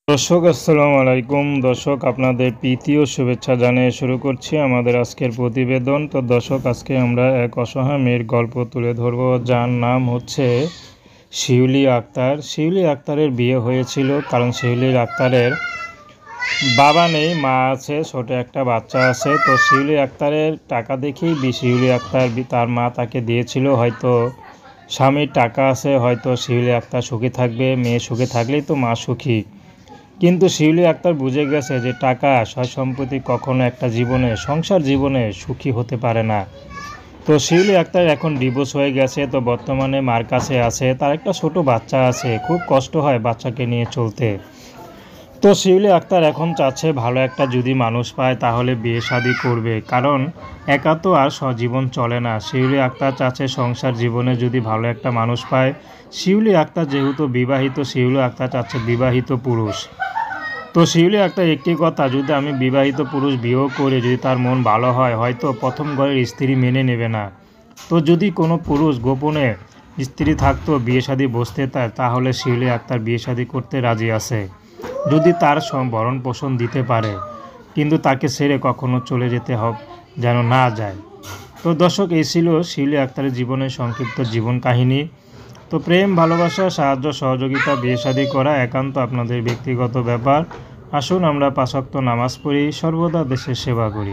দর্শক আসসালামু আলাইকুম। দর্শক আপনাদের প্রীতি ও শুভেচ্ছা জানিয়ে শুরু করছি আমাদের আজকের প্রতিবেদন। তো দর্শক আজকে আমরা এক অসহায় মেয়ের গল্প তুলে ধরব, যার নাম হচ্ছে শিউলি আক্তার। শিউলি আক্তারের বিয়ে হয়েছিল, কারণ শিউলি আক্তারের বাবা নেই, মা আছে, ছোট একটা বাচ্চা আছে। তো শিউলি আক্তারের টাকা দেখেই শিউলি আক্তার তার মা তাকে দিয়েছিল, হয়তো স্বামীর টাকা আছে, হয়তো শিউলি আক্তার সুখী থাকবে, মেয়ে সুখী থাকলেই তো মা সুখী। কিন্তু শিউলি আক্তার বুঝে গেছে যে টাকা সয় সম্পত্তি কখনো একটা জীবনে, সংসার জীবনে সুখী হতে পারে না। তো শিউলি আক্তার এখন ডিভোর্স হয়ে গেছে, তো বর্তমানে মার কাছে আছে, তার একটা ছোট বাচ্চা আছে, খুব কষ্ট হয় বাচ্চাকে নিয়ে চলতে। তো শিউলি আক্তার এখন চাচ্ছে ভালো একটা যদি মানুষ পায় তাহলে বিয়ে শাদী করবে, কারণ একা তো আর জীবন চলে না। শিউলি আক্তার চাচ্ছে সংসার জীবনে যদি ভালো একটা মানুষ পায়। শিউলি আক্তার যেহেতু বিবাহিত, শিউলি আক্তার চাচ্ছে বিবাহিত পুরুষ। তো শিউলি আক্তার একটি কথা, যদি আমি বিবাহিত পুরুষ বিয়েও করে যদি তার মন ভালো হয়, হয়তো প্রথম ঘরের স্ত্রী মেনে নেবে না। তো যদি কোনো পুরুষ গোপনে স্ত্রী থাকতো বিয়ে শাদী বসতে তাহলে শিউলি আক্তার বিয়ে শাদী করতে রাজি আছে, যদি তার ভরণ পোষণ দিতে পারে, কিন্তু তাকে ছেড়ে কখনো চলে যেতে হবে যেন না যায়। তো দর্শক, এই ছিল শিউলি আক্তারের জীবনের সংক্ষিপ্ত জীবন কাহিনী। তো প্রেম, ভালোবাসা, সাহায্য, সহযোগিতা, বিয়ে শাদী করা একান্ত আপনাদের ব্যক্তিগত ব্যাপার। আসুন আমরা ৫ ওয়াক্ত নামাজ পড়ি, সর্বদা দেশের সেবা করি।